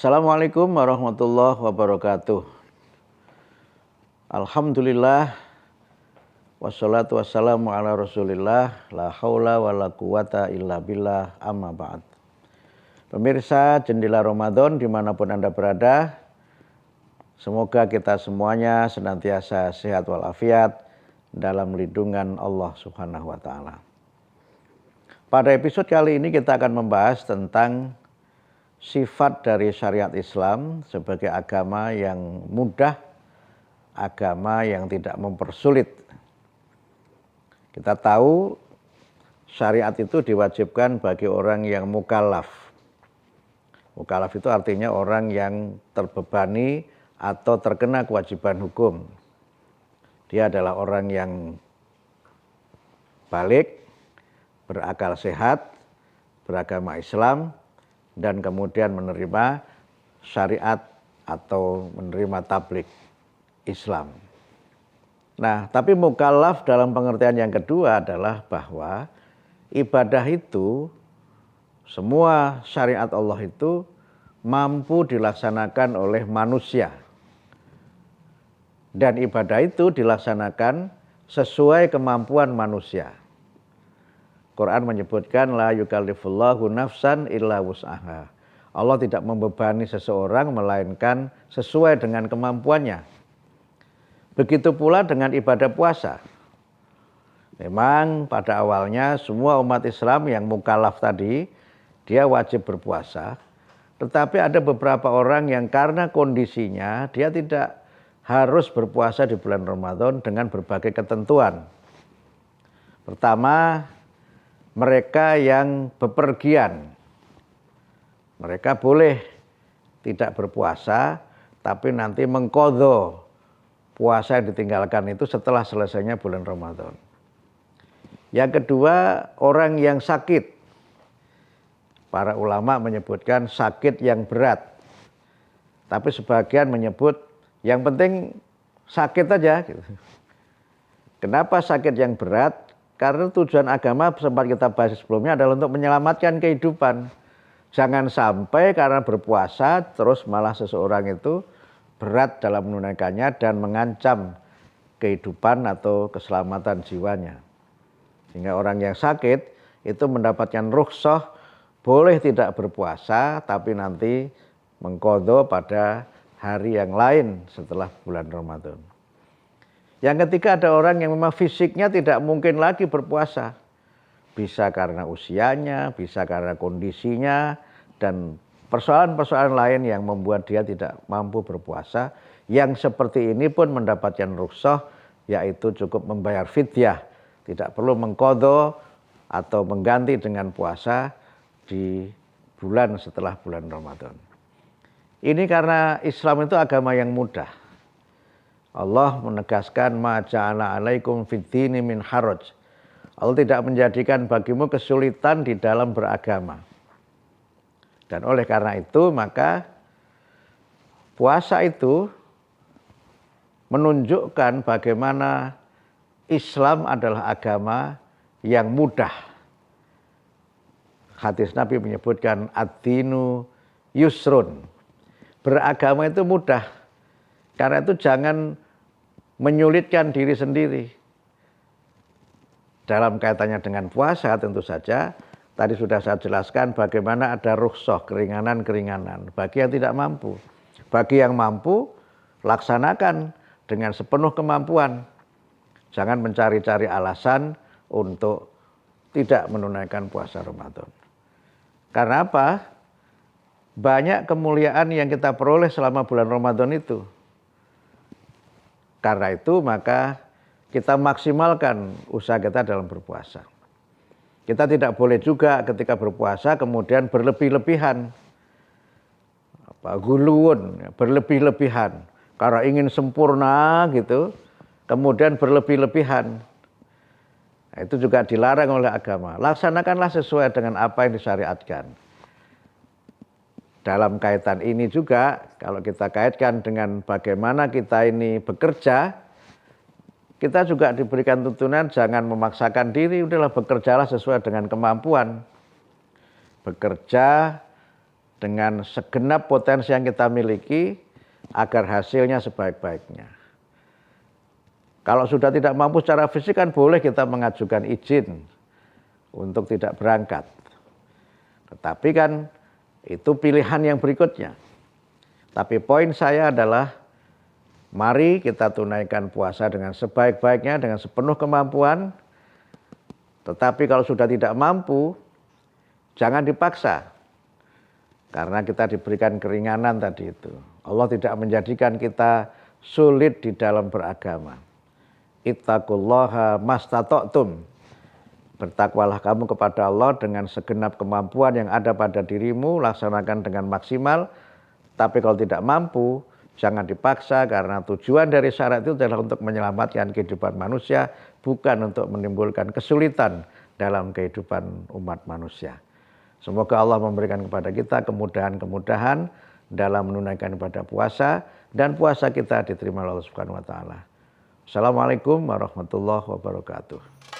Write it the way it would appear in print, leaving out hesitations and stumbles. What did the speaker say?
Assalamualaikum warahmatullahi wabarakatuh. Alhamdulillah wassalatu wassalamu ala Rasulillah la haula wala quwata illa billah amma ba'd. Pemirsa Jendela Ramadan dimanapun Anda berada, semoga kita semuanya senantiasa sehat walafiat dalam lindungan Allah Subhanahu wa taala. Pada episode kali ini kita akan membahas tentang sifat dari syariat Islam sebagai agama yang mudah, agama yang tidak mempersulit. Kita tahu syariat itu diwajibkan bagi orang yang mukallaf. Mukallaf itu artinya orang yang terbebani atau terkena kewajiban hukum. Dia adalah orang yang balik, berakal sehat, beragama Islam, dan kemudian menerima syariat atau menerima tabligh Islam. Nah, tapi mukallaf dalam pengertian yang kedua adalah bahwa ibadah itu, semua syariat Allah itu mampu dilaksanakan oleh manusia. Dan ibadah itu dilaksanakan sesuai kemampuan manusia. Quran menyebutkan la yukallifullahu nafsan illa wus'aha. Allah tidak membebani seseorang melainkan sesuai dengan kemampuannya. Begitu pula dengan ibadah puasa. Memang pada awalnya semua umat Islam yang mukallaf tadi dia wajib berpuasa. Tetapi ada beberapa orang yang karena kondisinya dia tidak harus berpuasa di bulan Ramadan dengan berbagai ketentuan. Pertama, mereka yang bepergian, mereka boleh tidak berpuasa, tapi nanti mengqadha puasa yang ditinggalkan itu setelah selesainya bulan Ramadan. Yang kedua, orang yang sakit. Para ulama menyebutkan sakit yang berat, tapi sebagian menyebut yang penting sakit aja. Kenapa sakit yang berat? Karena tujuan agama sempat kita bahas sebelumnya adalah untuk menyelamatkan kehidupan. Jangan sampai karena berpuasa terus malah seseorang itu berat dalam menunaikannya dan mengancam kehidupan atau keselamatan jiwanya. Sehingga orang yang sakit itu mendapatkan rukhsah boleh tidak berpuasa tapi nanti mengqadha pada hari yang lain setelah bulan Ramadan. Yang ketiga ada orang yang memang fisiknya tidak mungkin lagi berpuasa. Bisa karena usianya, bisa karena kondisinya, dan persoalan-persoalan lain yang membuat dia tidak mampu berpuasa. Yang seperti ini pun mendapatkan rukhsah, yaitu cukup membayar fidyah. Tidak perlu mengqadha atau mengganti dengan puasa di bulan setelah bulan Ramadan. Ini karena Islam itu agama yang mudah. Allah menegaskan ma ja'ala 'alaikum fid-dini min haraj. Allah tidak menjadikan bagimu kesulitan di dalam beragama. Dan oleh karena itu maka puasa itu menunjukkan bagaimana Islam adalah agama yang mudah. Hadis Nabi menyebutkan ad-dinu yusrun. Beragama itu mudah. Karena itu jangan menyulitkan diri sendiri. Dalam kaitannya dengan puasa tentu saja, tadi sudah saya jelaskan bagaimana ada rukhsah, keringanan-keringanan bagi yang tidak mampu. Bagi yang mampu, laksanakan dengan sepenuh kemampuan. Jangan mencari-cari alasan untuk tidak menunaikan puasa Ramadan. Karena apa? Banyak kemuliaan yang kita peroleh selama bulan Ramadan itu. Karena itu maka kita maksimalkan usaha kita dalam berpuasa. Kita tidak boleh juga ketika berpuasa kemudian berlebih-lebihan. Guluwun, berlebih-lebihan. Karena ingin sempurna gitu, kemudian berlebih-lebihan. Nah, itu juga dilarang oleh agama. Laksanakanlah sesuai dengan apa yang disyariatkan. Dalam kaitan ini juga, kalau kita kaitkan dengan bagaimana kita ini bekerja, kita juga diberikan tuntunan jangan memaksakan diri, udahlah bekerjalah sesuai dengan kemampuan. Bekerja dengan segenap potensi yang kita miliki agar hasilnya sebaik-baiknya. Kalau sudah tidak mampu secara fisik kan boleh kita mengajukan izin untuk tidak berangkat. Tetapi kan itu pilihan yang berikutnya. Tapi poin saya adalah mari kita tunaikan puasa dengan sebaik-baiknya, dengan sepenuh kemampuan. Tetapi kalau sudah tidak mampu, jangan dipaksa. Karena kita diberikan keringanan tadi itu. Allah tidak menjadikan kita sulit di dalam beragama. Ittaqullaha mastata'tum. Bertakwalah kamu kepada Allah dengan segenap kemampuan yang ada pada dirimu, laksanakan dengan maksimal. Tapi kalau tidak mampu, jangan dipaksa karena tujuan dari syarat itu adalah untuk menyelamatkan kehidupan manusia, bukan untuk menimbulkan kesulitan dalam kehidupan umat manusia. Semoga Allah memberikan kepada kita kemudahan-kemudahan dalam menunaikan ibadah puasa dan puasa kita diterima oleh Allah Subhanahu wa taala. Assalamualaikum warahmatullahi wabarakatuh.